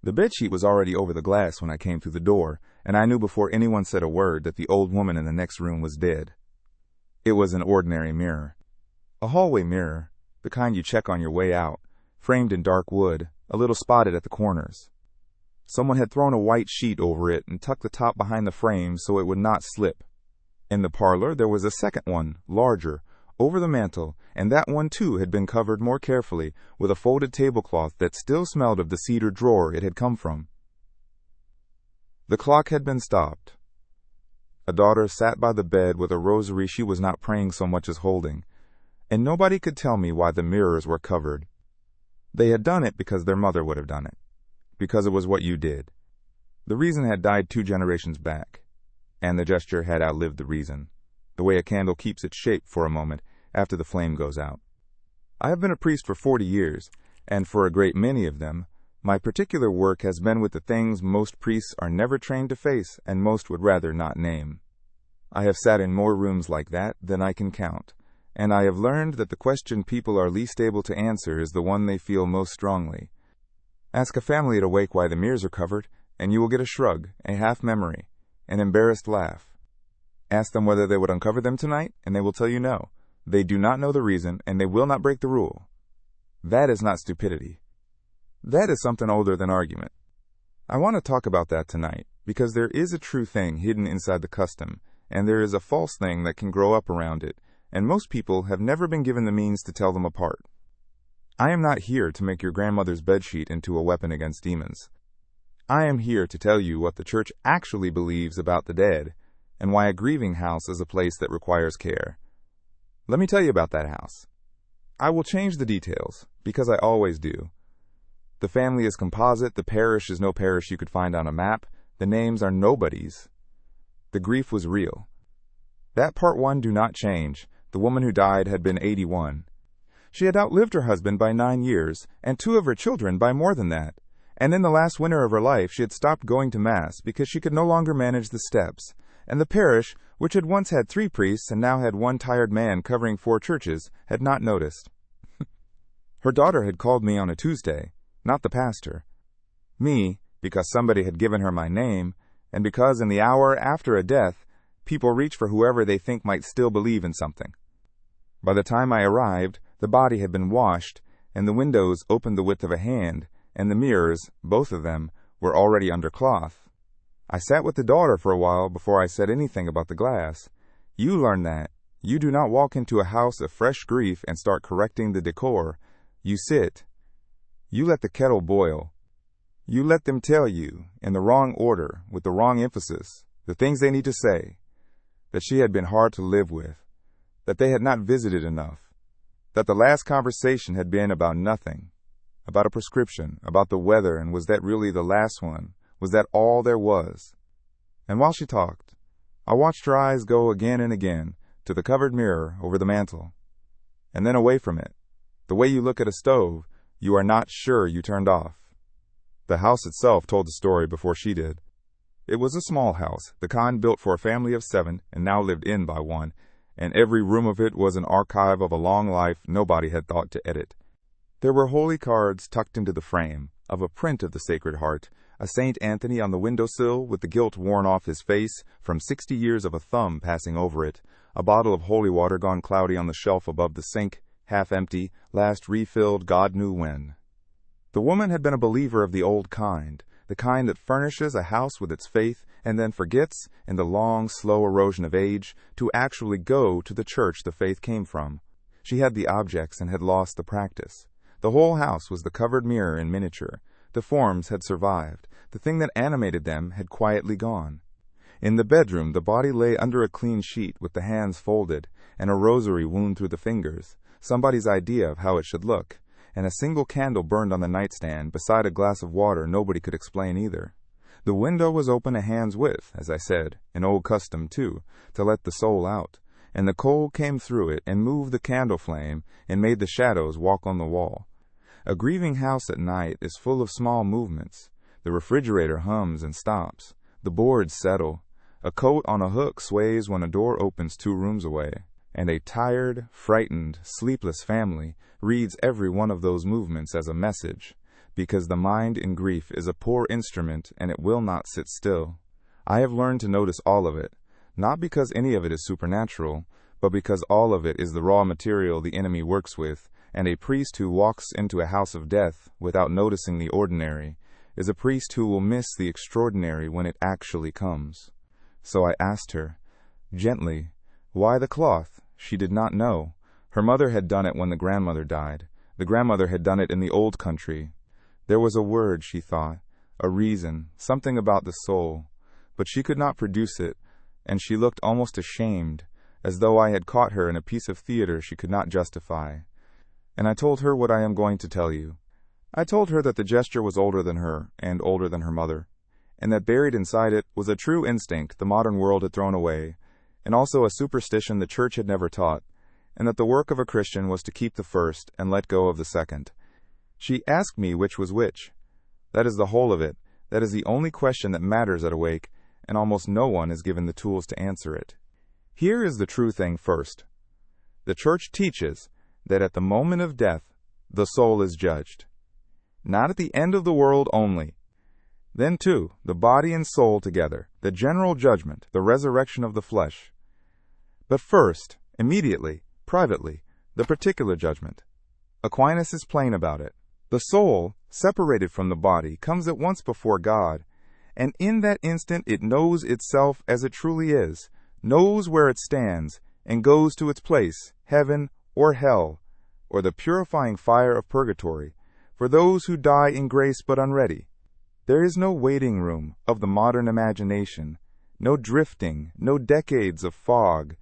The bedsheet was already over the glass when I came through the door, and I knew before anyone said a word that the old woman in the next room was dead. It was an ordinary mirror. A hallway mirror, the kind you check on your way out, framed in dark wood, a little spotted at the corners. Someone had thrown a white sheet over it and tucked the top behind the frame so it would not slip. In the parlor there was a second one, larger, over the mantel, and that one too had been covered more carefully with a folded tablecloth that still smelled of the cedar drawer it had come from. The clock had been stopped. A daughter sat by the bed with a rosary she was not praying so much as holding, and nobody could tell me why the mirrors were covered. They had done it because their mother would have done it, because it was what you did. The reason had died 2 generations back, and the gesture had outlived the reason, the way a candle keeps its shape for a moment after the flame goes out. I have been a priest for 40 years, and for a great many of them, my particular work has been with the things most priests are never trained to face and most would rather not name. I have sat in more rooms like that than I can count, and I have learned that the question people are least able to answer is the one they feel most strongly. Ask a family at a wake why the mirrors are covered, and you will get a shrug, a half-memory, an embarrassed laugh. Ask them whether they would uncover them tonight, and they will tell you no. They do not know the reason, and they will not break the rule. That is not stupidity. That is something older than argument. I want to talk about that tonight, because there is a true thing hidden inside the custom, and there is a false thing that can grow up around it, and most people have never been given the means to tell them apart. I am not here to make your grandmother's bedsheet into a weapon against demons. I am here to tell you what the church actually believes about the dead, and why a grieving house is a place that requires care. Let me tell you about that house. I will change the details, because I always do. The family is composite, the parish is no parish you could find on a map, the names are nobodies. The grief was real. That part 1 do not change. The woman who died had been 81. She had outlived her husband by 9 years, and 2 of her children by more than that. And in the last winter of her life she had stopped going to Mass because she could no longer manage the steps, and the parish, which had once had 3 priests and now had 1 tired man covering 4 churches, had not noticed. Her daughter had called me on a Tuesday, not the pastor. Me, because somebody had given her my name, and because in the hour after a death, people reach for whoever they think might still believe in something. By the time I arrived, the body had been washed, and the windows opened the width of a hand, and the mirrors, both of them, were already under cloth. I sat with the daughter for a while before I said anything about the glass. You learn that. You do not walk into a house of fresh grief and start correcting the decor. You sit. You let the kettle boil. You let them tell you, in the wrong order, with the wrong emphasis, the things they need to say, that she had been hard to live with, that they had not visited enough, that the last conversation had been about nothing, about a prescription, about the weather, and was that really the last one? Was that all there was? And while she talked, I watched her eyes go again and again to the covered mirror over the mantel, and then away from it, the way you look at a stove you are not sure you turned off. The house itself told the story before she did. It was a small house, the kind built for a family of 7 and now lived in by 1, and every room of it was an archive of a long life nobody had thought to edit. There were holy cards tucked into the frame, of a print of the Sacred Heart, a St. Anthony on the windowsill with the gilt worn off his face from 60 years of a thumb passing over it, a bottle of holy water gone cloudy on the shelf above the sink, half empty, last refilled God knew when. The woman had been a believer of the old kind, the kind that furnishes a house with its faith and then forgets, in the long, slow erosion of age, to actually go to the church the faith came from. She had the objects and had lost the practice. The whole house was the covered mirror in miniature. The forms had survived. The thing that animated them had quietly gone. In the bedroom, the body lay under a clean sheet with the hands folded, and a rosary wound through the fingers, somebody's idea of how it should look, and a single candle burned on the nightstand beside a glass of water nobody could explain either. The window was open a hand's width, as I said, an old custom too, to let the soul out, and the cold came through it and moved the candle flame and made the shadows walk on the wall. A grieving house at night is full of small movements. The refrigerator hums and stops. The boards settle. A coat on a hook sways when a door opens 2 rooms away, and a tired, frightened, sleepless family reads every one of those movements as a message. because the mind in grief is a poor instrument and it will not sit still. I have learned to notice all of it, not because any of it is supernatural, but because all of it is the raw material the enemy works with, and a priest who walks into a house of death without noticing the ordinary is a priest who will miss the extraordinary when it actually comes. So I asked her, gently, why the cloth? She did not know. Her mother had done it when the grandmother died. The grandmother had done it in the old country. There was a word, she thought, a reason, something about the soul, but she could not produce it, and she looked almost ashamed, as though I had caught her in a piece of theater she could not justify. And I told her what I am going to tell you. I told her that the gesture was older than her, and older than her mother, and that buried inside it was a true instinct the modern world had thrown away, and also a superstition the church had never taught, and that the work of a Christian was to keep the first and let go of the second. She asked me which was which. That is the whole of it. That is the only question that matters at a wake, and almost no one is given the tools to answer it. Here is the true thing first. The church teaches that at the moment of death, the soul is judged. Not at the end of the world only. Then too, the body and soul together, the general judgment, the resurrection of the flesh. But first, immediately, privately, the particular judgment. Aquinas is plain about it. The soul, separated from the body, comes at once before God, and in that instant it knows itself as it truly is, knows where it stands, and goes to its place, heaven or hell, or the purifying fire of purgatory, for those who die in grace but unready. There is no waiting room of the modern imagination, no drifting, no decades of fog.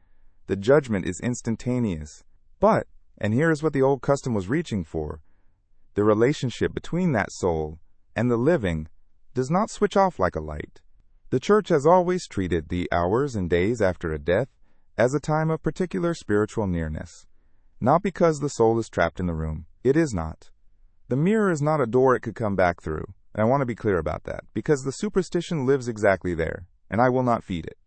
The judgment is instantaneous. But, and here is what the old custom was reaching for, the relationship between that soul and the living does not switch off like a light. The church has always treated the hours and days after a death as a time of particular spiritual nearness. Not because the soul is trapped in the room. It is not. The mirror is not a door it could come back through, and I want to be clear about that, because the superstition lives exactly there, and I will not feed it.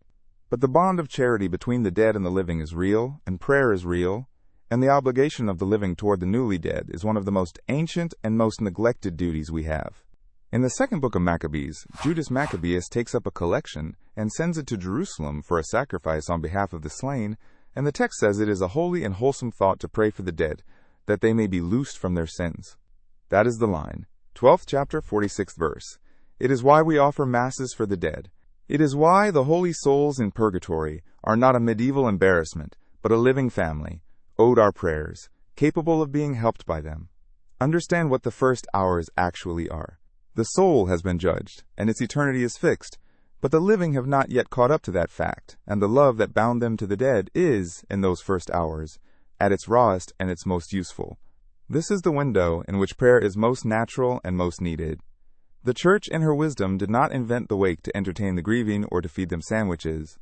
But the bond of charity between the dead and the living is real, and prayer is real, and the obligation of the living toward the newly dead is one of the most ancient and most neglected duties we have. In the second book of Maccabees, Judas Maccabeus takes up a collection and sends it to Jerusalem for a sacrifice on behalf of the slain, and the text says it is a holy and wholesome thought to pray for the dead, that they may be loosed from their sins. That is the line. 12th chapter, 46th verse. It is why we offer masses for the dead. It is why the holy souls in purgatory are not a medieval embarrassment, but a living family, owed our prayers, capable of being helped by them. Understand what the first hours actually are. The soul has been judged, and its eternity is fixed, but the living have not yet caught up to that fact, and the love that bound them to the dead is, in those first hours, at its rawest and its most useful. This is the window in which prayer is most natural and most needed. The Church in her wisdom did not invent the wake to entertain the grieving or to feed them sandwiches.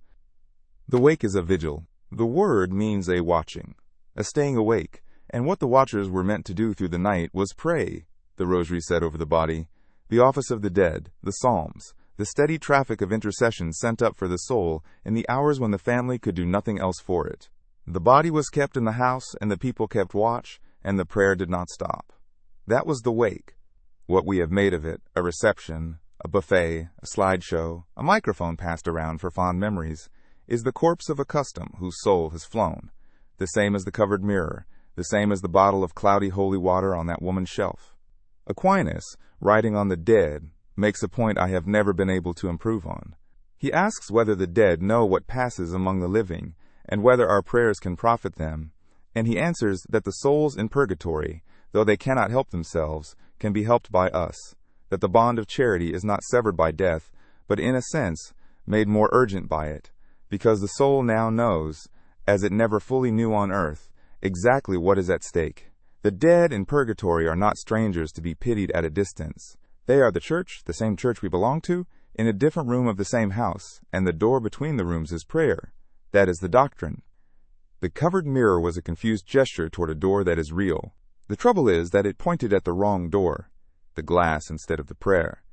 The wake is a vigil. The word means a watching, a staying awake, and what the watchers were meant to do through the night was pray, the rosary said over the body, the office of the dead, the psalms, the steady traffic of intercession sent up for the soul in the hours when the family could do nothing else for it. The body was kept in the house, and the people kept watch, and the prayer did not stop. That was the wake. What we have made of it, a reception, a buffet, a slideshow, a microphone passed around for fond memories, is the corpse of a custom whose soul has flown, the same as the covered mirror, the same as the bottle of cloudy holy water on that woman's shelf. Aquinas, writing on the dead, makes a point I have never been able to improve on. He asks whether the dead know what passes among the living, and whether our prayers can profit them, and he answers that the souls in purgatory, though they cannot help themselves, can be helped by us, that the bond of charity is not severed by death, but in a sense made more urgent by it, because the soul now knows, as it never fully knew on earth, exactly what is at stake. The dead in purgatory are not strangers to be pitied at a distance. They are the church, the same church we belong to, in a different room of the same house, and the door between the rooms is prayer. That is the doctrine. The covered mirror was a confused gesture toward a door that is real. The trouble is that it pointed at the wrong door, the glass instead of the prayer.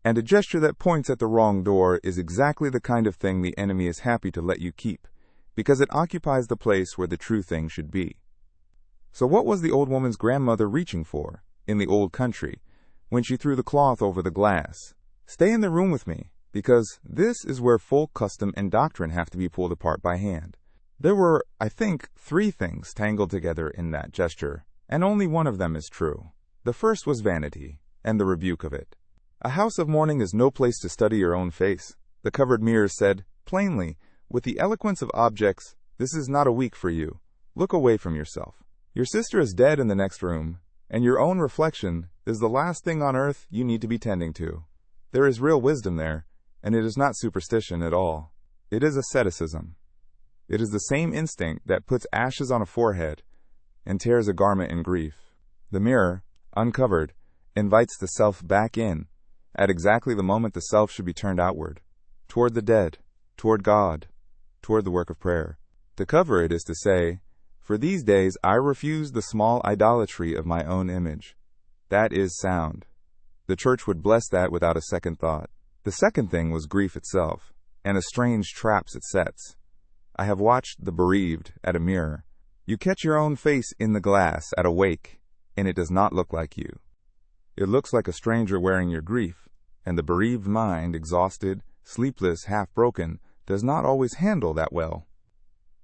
And a gesture that points at the wrong door is exactly the kind of thing the enemy is happy to let you keep, because it occupies the place where the true thing should be. So what was the old woman's grandmother reaching for, in the old country, when she threw the cloth over the glass. Stay in the room with me, because this is where folk custom and doctrine have to be pulled apart by hand. There were, I think, 3 things tangled together in that gesture, and only one of them is true. The first was vanity, and the rebuke of it. A house of mourning is no place to study your own face. The covered mirror said, plainly, with the eloquence of objects, this is not a week for you. Look away from yourself. Your sister is dead in the next room, and your own reflection is the last thing on earth you need to be tending to. There is real wisdom there, and it is not superstition at all. It is asceticism. It is the same instinct that puts ashes on a forehead and tears a garment in grief. The mirror, uncovered, invites the self back in, at exactly the moment the self should be turned outward, toward the dead, toward God, toward the work of prayer. To cover it is to say, for these days I refuse the small idolatry of my own image. That is sound. The church would bless that without a second thought. The second thing was grief itself, and the strange traps it sets. I have watched the bereaved at a mirror. You catch your own face in the glass at a wake, and it does not look like you. It looks like a stranger wearing your grief, and the bereaved mind, exhausted, sleepless, half-broken, does not always handle that well.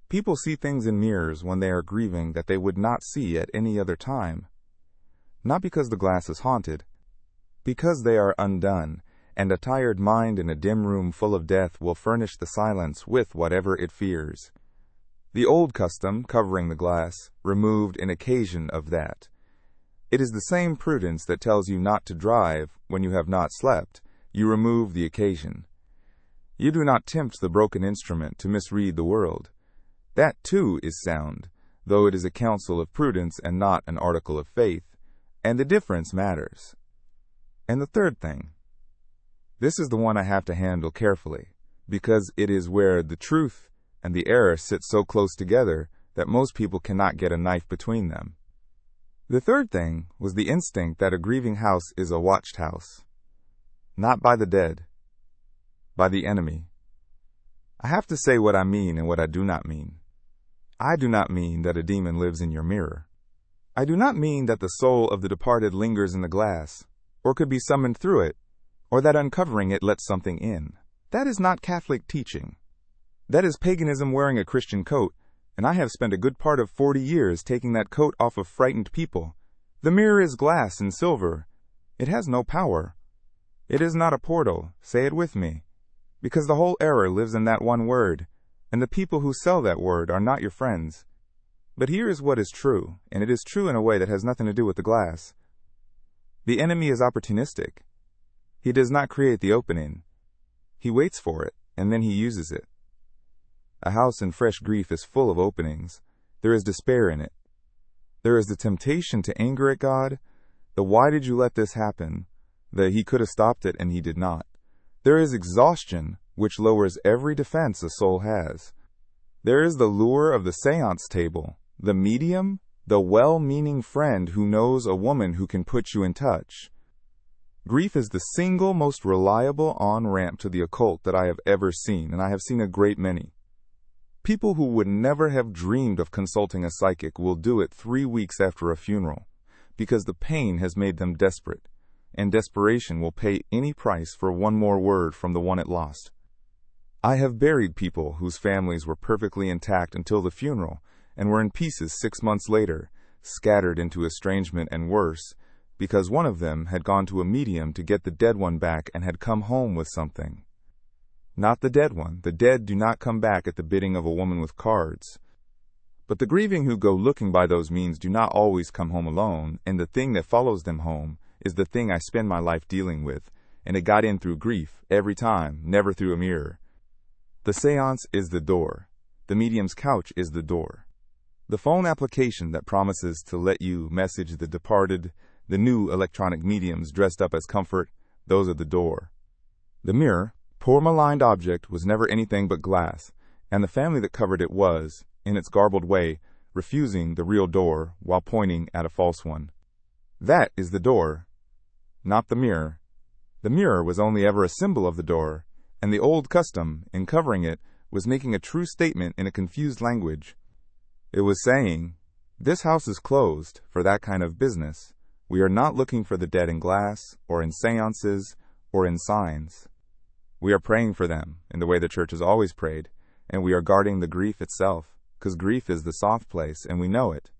People see things in mirrors when they are grieving that they would not see at any other time. Not because the glass is haunted, because they are undone, and a tired mind in a dim room full of death will furnish the silence with whatever it fears. The old custom, covering the glass, removed an occasion of that. It is the same prudence that tells you not to drive when you have not slept. You remove the occasion. You do not tempt the broken instrument to misread the world. That, too, is sound, though it is a counsel of prudence and not an article of faith, and the difference matters. And the third thing. This is the one I have to handle carefully, because it is where the truth and the error sit so close together that most people cannot get a knife between them. The third thing was the instinct that a grieving house is a watched house. Not by the dead, by the enemy. I have to say what I mean and what I do not mean. I do not mean that a demon lives in your mirror. I do not mean that the soul of the departed lingers in the glass, or could be summoned through it, or that uncovering it lets something in. That is not Catholic teaching. That is paganism wearing a Christian coat, and I have spent a good part of 40 years taking that coat off of frightened people. The mirror is glass and silver. It has no power. It is not a portal, say it with me, because the whole error lives in that one word, and the people who sell that word are not your friends. But here is what is true, and it is true in a way that has nothing to do with the glass. The enemy is opportunistic. He does not create the opening. He waits for it, and then he uses it. A house in fresh grief is full of openings. There is despair in it. There is the temptation to anger at God, the why did you let this happen, the he could have stopped it and he did not. There is exhaustion, which lowers every defense a soul has. There is the lure of the seance table, the medium, the well-meaning friend who knows a woman who can put you in touch. Grief is the single most reliable on-ramp to the occult that I have ever seen, and I have seen a great many. People who would never have dreamed of consulting a psychic will do it 3 weeks after a funeral, because the pain has made them desperate, and desperation will pay any price for one more word from the one it lost. I have buried people whose families were perfectly intact until the funeral, and were in pieces 6 months later, scattered into estrangement and worse, because one of them had gone to a medium to get the dead one back and had come home with something. Not the dead one. The dead do not come back at the bidding of a woman with cards. But the grieving who go looking by those means do not always come home alone, and the thing that follows them home is the thing I spend my life dealing with, and it got in through grief, every time, never through a mirror. The seance is the door. The medium's couch is the door. The phone application that promises to let you message the departed, the new electronic mediums dressed up as comfort, those are the door. The mirror, poor maligned object, was never anything but glass, and the family that covered it was, in its garbled way, refusing the real door while pointing at a false one. That is the door, not the mirror. The mirror was only ever a symbol of the door, and the old custom, in covering it, was making a true statement in a confused language. It was saying, this house is closed for that kind of business, We are not looking for the dead in glass, or in seances, or in signs. We are praying for them in the way the church has always prayed, and we are guarding the grief itself, because grief is the soft place, and we know it.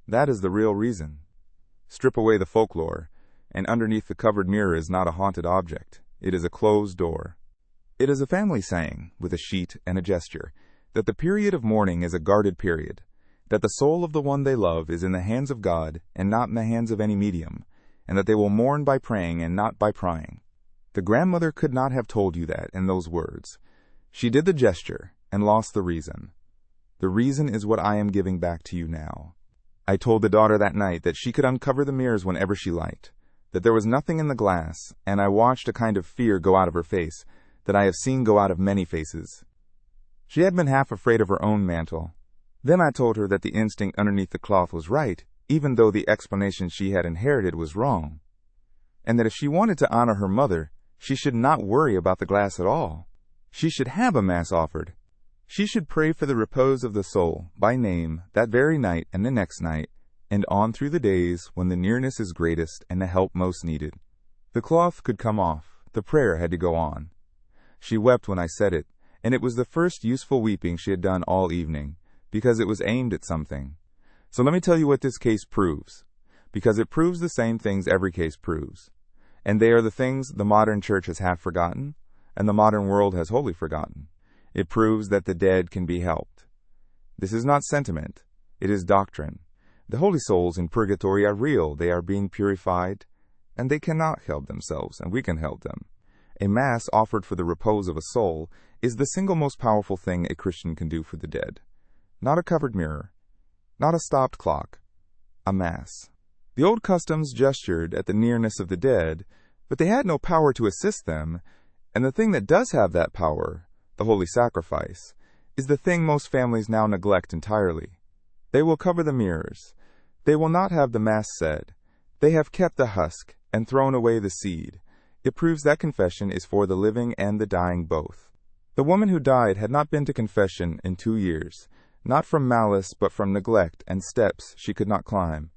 That is the real reason. Strip away the folklore, and underneath the covered mirror is not a haunted object. It is a closed door. It is a family saying, with a sheet and a gesture, that the period of mourning is a guarded period, that the soul of the one they love is in the hands of God and not in the hands of any medium, and that they will mourn by praying and not by prying. The grandmother could not have told you that in those words. She did the gesture and lost the reason. The reason is what I am giving back to you now. I told the daughter that night that she could uncover the mirrors whenever she liked, that there was nothing in the glass, and I watched a kind of fear go out of her face that I have seen go out of many faces. She had been half afraid of her own mantle. Then I told her that the instinct underneath the cloth was right, even though the explanation she had inherited was wrong, and that if she wanted to honor her mother, she should not worry about the glass at all. She should have a mass offered. She should pray for the repose of the soul, by name, that very night and the next night, and on through the days when the nearness is greatest and the help most needed. The cloth could come off. The prayer had to go on. She wept when I said it, and it was the first useful weeping she had done all evening, because it was aimed at something. So let me tell you what this case proves, because it proves the same things every case proves. And they are the things the modern church has half forgotten, and the modern world has wholly forgotten. It proves that the dead can be helped. This is not sentiment. It is doctrine. The holy souls in purgatory are real. They are being purified, and they cannot help themselves, and we can help them. A Mass offered for the repose of a soul is the single most powerful thing a Christian can do for the dead. Not a covered mirror, not a stopped clock, a Mass. The old customs gestured at the nearness of the dead, but they had no power to assist them, and the thing that does have that power, the holy sacrifice, is the thing most families now neglect entirely. They will cover the mirrors. They will not have the Mass said. They have kept the husk and thrown away the seed. It proves that confession is for the living and the dying both. The woman who died had not been to confession in 2 years, not from malice but from neglect and steps she could not climb,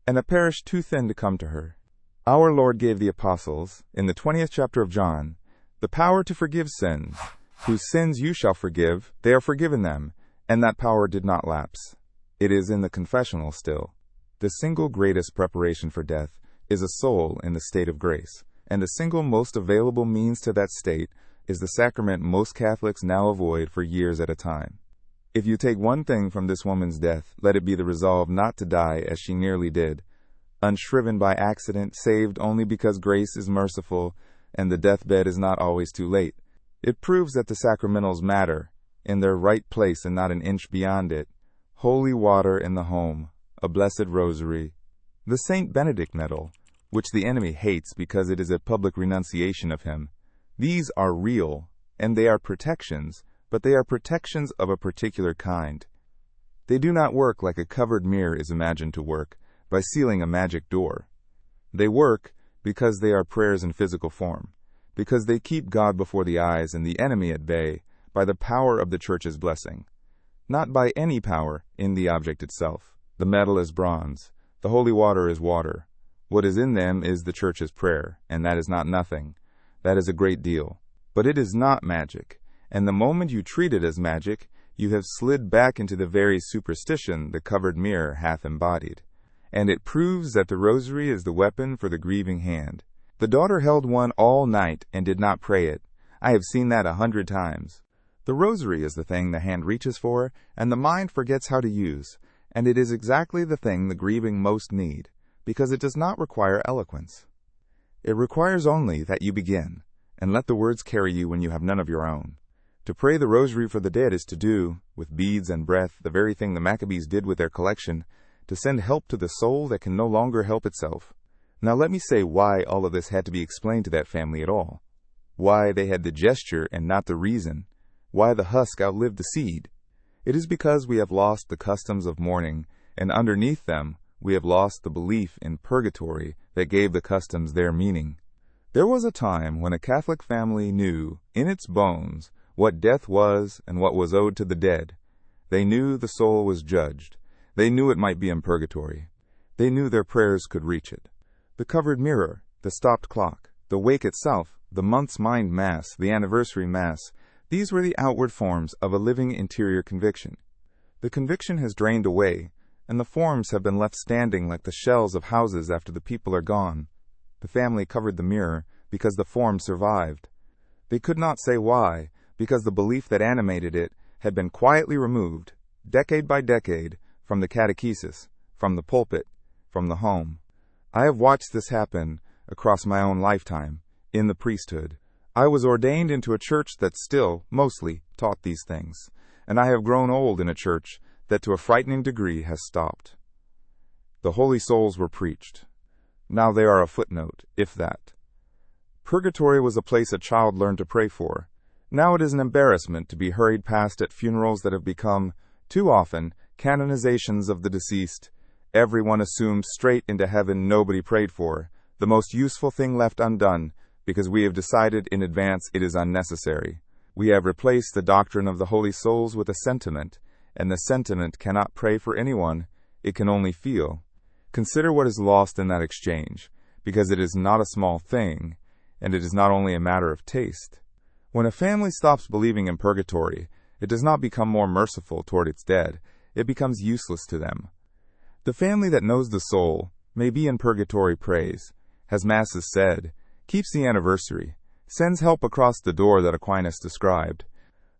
and a parish too thin to come to her. Our Lord gave the apostles, in the 20th chapter of John, the power to forgive sins. Whose sins you shall forgive, they are forgiven them, and that power did not lapse. It is in the confessional still. The single greatest preparation for death is a soul in the state of grace, and the single most available means to that state is the sacrament most Catholics now avoid for years at a time. If you take one thing from this woman's death, let it be the resolve not to die as she nearly did, unshriven by accident, saved only because grace is merciful, and the deathbed is not always too late. It proves that the sacramentals matter, in their right place and not an inch beyond it. Holy water in the home, a blessed rosary, the Saint Benedict medal, which the enemy hates because it is a public renunciation of him. These are real, and they are protections, but they are protections of a particular kind. They do not work like a covered mirror is imagined to work, by sealing a magic door. They work because they are prayers in physical form, because they keep God before the eyes and the enemy at bay by the power of the Church's blessing, not by any power in the object itself. The metal is bronze, the holy water is water. What is in them is the Church's prayer, and that is not nothing. That is a great deal. But it is not magic, and the moment you treat it as magic, you have slid back into the very superstition the covered mirror hath embodied. And it proves that the rosary is the weapon for the grieving hand. The daughter held one all night and did not pray it. I have seen that 100 times. The rosary is the thing the hand reaches for, and the mind forgets how to use, and it is exactly the thing the grieving most need, because it does not require eloquence. It requires only that you begin, and let the words carry you when you have none of your own. To pray the rosary for the dead is to do, with beads and breath, the very thing the Maccabees did with their collection, to send help to the soul that can no longer help itself. Now let me say why all of this had to be explained to that family at all. Why they had the gesture and not the reason. Why the husk outlived the seed. It is because we have lost the customs of mourning, and underneath them we have lost the belief in purgatory that gave the customs their meaning. There was a time when a Catholic family knew, in its bones, what death was and what was owed to the dead. They knew the soul was judged. They knew it might be in purgatory. They knew their prayers could reach it. The covered mirror, the stopped clock, the wake itself, the month's mind mass, the anniversary mass, these were the outward forms of a living interior conviction. The conviction has drained away, and the forms have been left standing like the shells of houses after the people are gone. The family covered the mirror because the form survived. They could not say why, because the belief that animated it had been quietly removed, decade by decade, from the catechesis, from the pulpit, from the home. I have watched this happen across my own lifetime, in the priesthood. I was ordained into a church that still, mostly, taught these things, and I have grown old in a church that to a frightening degree has stopped. The holy souls were preached. Now they are a footnote, if that. Purgatory was a place a child learned to pray for. Now it is an embarrassment to be hurried past at funerals that have become, too often, canonizations of the deceased. Everyone assumed straight into heaven nobody prayed for, the most useful thing left undone, because we have decided in advance it is unnecessary. We have replaced the doctrine of the holy souls with a sentiment, and the sentiment cannot pray for anyone, it can only feel. Consider what is lost in that exchange, because it is not a small thing, and it is not only a matter of taste. When a family stops believing in purgatory, it does not become more merciful toward its dead, it becomes useless to them. The family that knows the soul may be in purgatory prays, has masses said, keeps the anniversary, sends help across the door that Aquinas described.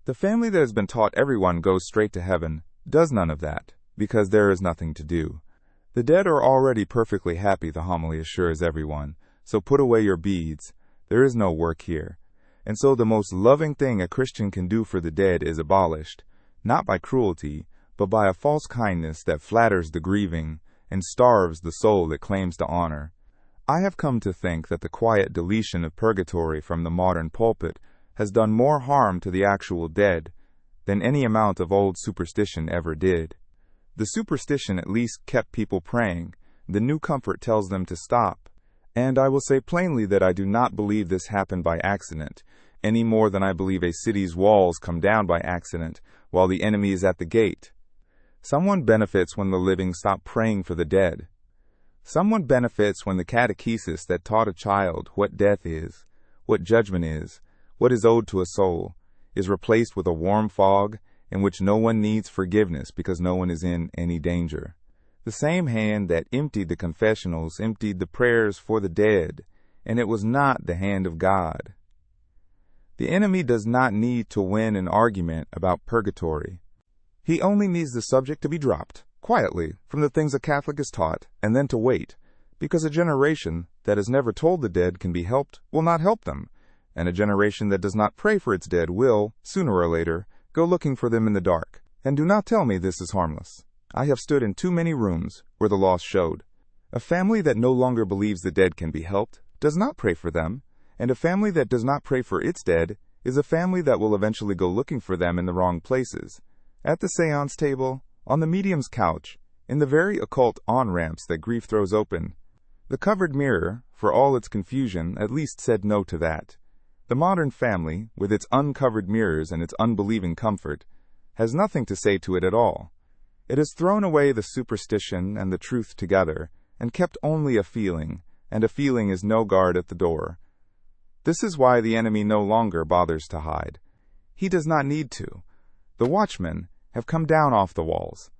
The family that has been taught everyone goes straight to heaven does none of that, because there is nothing to do. The dead are already perfectly happy, the homily assures everyone, so put away your beads, there is no work here. And so the most loving thing a Christian can do for the dead is abolished, not by cruelty, but by a false kindness that flatters the grieving and starves the soul that claims to honor. I have come to think that the quiet deletion of purgatory from the modern pulpit has done more harm to the actual dead than any amount of old superstition ever did. The superstition at least kept people praying. The new comfort tells them to stop. And I will say plainly that I do not believe this happened by accident, any more than I believe a city's walls come down by accident while the enemy is at the gate. Someone benefits when the living stop praying for the dead. Someone benefits when the catechesis that taught a child what death is, what judgment is, what is owed to a soul, is replaced with a warm fog in which no one needs forgiveness because no one is in any danger. The same hand that emptied the confessionals emptied the prayers for the dead, and it was not the hand of God. The enemy does not need to win an argument about purgatory. He only needs the subject to be dropped, quietly, from the things a Catholic is taught, and then to wait, because a generation that has never told the dead can be helped will not help them, and a generation that does not pray for its dead will, sooner or later, go looking for them in the dark. And do not tell me this is harmless. I have stood in too many rooms where the loss showed. A family that no longer believes the dead can be helped does not pray for them, and a family that does not pray for its dead is a family that will eventually go looking for them in the wrong places. At the seance table, on the medium's couch, in the very occult on-ramps that grief throws open. The covered mirror, for all its confusion, at least said no to that. The modern family, with its uncovered mirrors and its unbelieving comfort, has nothing to say to it at all. It has thrown away the superstition and the truth together, and kept only a feeling, and a feeling is no guard at the door. This is why the enemy no longer bothers to hide. He does not need to. The watchmen have come down off the walls.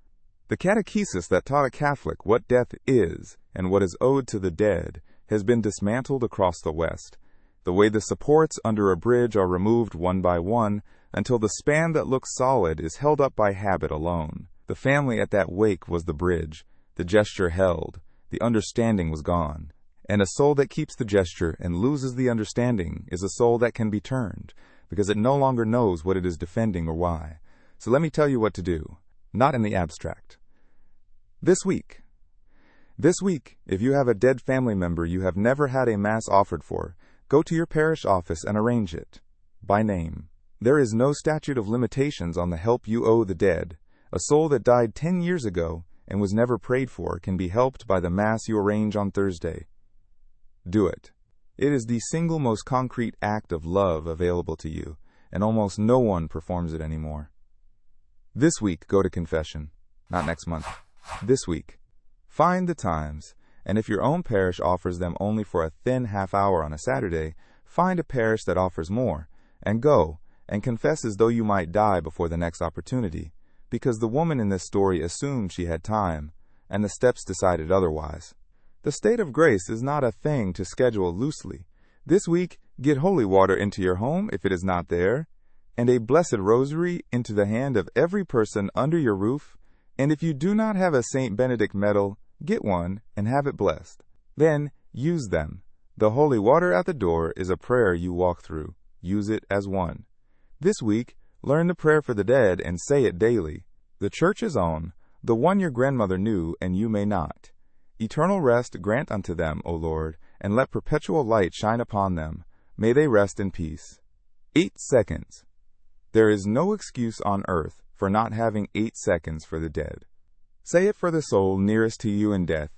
The catechesis that taught a Catholic what death is and what is owed to the dead has been dismantled across the West, the way the supports under a bridge are removed one by one until the span that looks solid is held up by habit alone. The family at that wake was the bridge, the gesture held, the understanding was gone. And a soul that keeps the gesture and loses the understanding is a soul that can be turned, because it no longer knows what it is defending or why. So let me tell you what to do, not in the abstract. This week, if you have a dead family member you have never had a mass offered for, go to your parish office and arrange it, by name. There is no statute of limitations on the help you owe the dead. A soul that died 10 years ago and was never prayed for can be helped by the mass you arrange on Thursday. Do it. It is the single most concrete act of love available to you, and almost no one performs it anymore. This week, go to confession. Not next month. This week. Find the times, and if your own parish offers them only for a thin half hour on a Saturday, find a parish that offers more, and go, and confess as though you might die before the next opportunity, because the woman in this story assumed she had time, and the steps decided otherwise. The state of grace is not a thing to schedule loosely. This week, get holy water into your home if it is not there, and a blessed rosary into the hand of every person under your roof, and if you do not have a St. Benedict medal, get one and have it blessed. Then, use them. The holy water at the door is a prayer you walk through. Use it as one. This week, learn the prayer for the dead and say it daily. The Church's own, the one your grandmother knew and you may not. Eternal rest grant unto them, O Lord, and let perpetual light shine upon them. May they rest in peace. 8 seconds. There is no excuse on earth for not having 8 seconds for the dead. Say it for the soul nearest to you in death,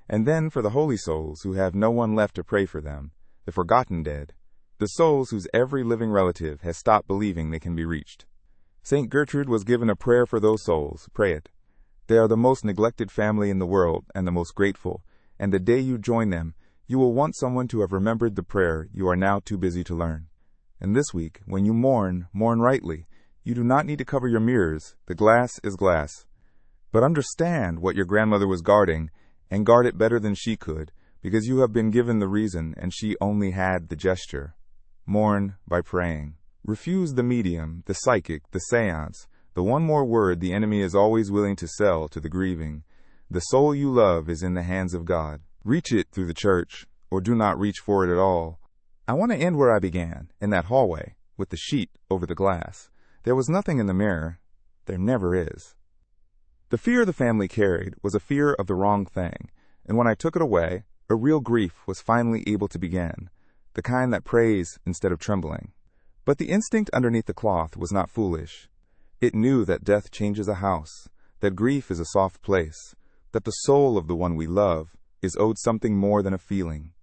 and then for the holy souls who have no one left to pray for them, the forgotten dead, the souls whose every living relative has stopped believing they can be reached. St. Gertrude was given a prayer for those souls. Pray it. They are the most neglected family in the world and the most grateful, and the day you join them, you will want someone to have remembered the prayer you are now too busy to learn. And this week, when you mourn rightly. You do not need to cover your mirrors. The glass is glass. But understand what your grandmother was guarding, and guard it better than she could, because you have been given the reason and she only had the gesture. Mourn by praying. Refuse the medium, the psychic, the seance, the one more word the enemy is always willing to sell to the grieving. The soul you love is in the hands of God. Reach it through the church, or do not reach for it at all. I want to end where I began, in that hallway, with the sheet over the glass. There was nothing in the mirror. There never is. The fear the family carried was a fear of the wrong thing, and when I took it away, a real grief was finally able to begin, the kind that prays instead of trembling. But the instinct underneath the cloth was not foolish. It knew that death changes a house, that grief is a soft place, that the soul of the one we love is owed something more than a feeling.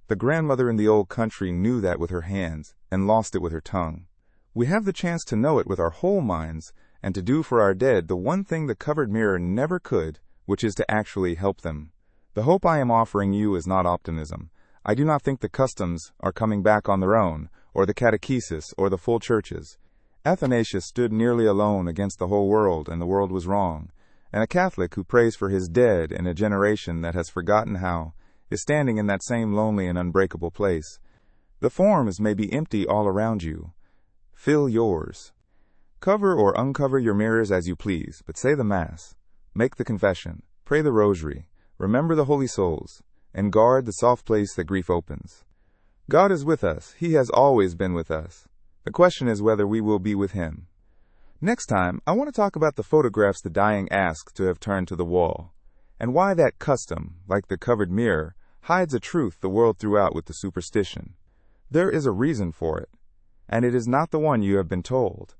The grandmother in the old country knew that with her hands and lost it with her tongue. We have the chance to know it with our whole minds and to do for our dead the one thing the covered mirror never could, which is to actually help them. The hope I am offering you is not optimism. I do not think the customs are coming back on their own, or the catechesis, or the full churches. Athanasius stood nearly alone against the whole world, and the world was wrong. And a Catholic who prays for his dead in a generation that has forgotten how is standing in that same lonely and unbreakable place. The forms may be empty all around you. Fill yours. Cover or uncover your mirrors as you please, but say the Mass. Make the confession. Pray the Rosary. Remember the holy souls, and guard the soft place that grief opens. God is with us. He has always been with us. The question is whether we will be with Him. Next time, I want to talk about the photographs the dying asked to have turned to the wall, and why that custom, like the covered mirror, hides a truth the world threw out with the superstition. There is a reason for it, and it is not the one you have been told.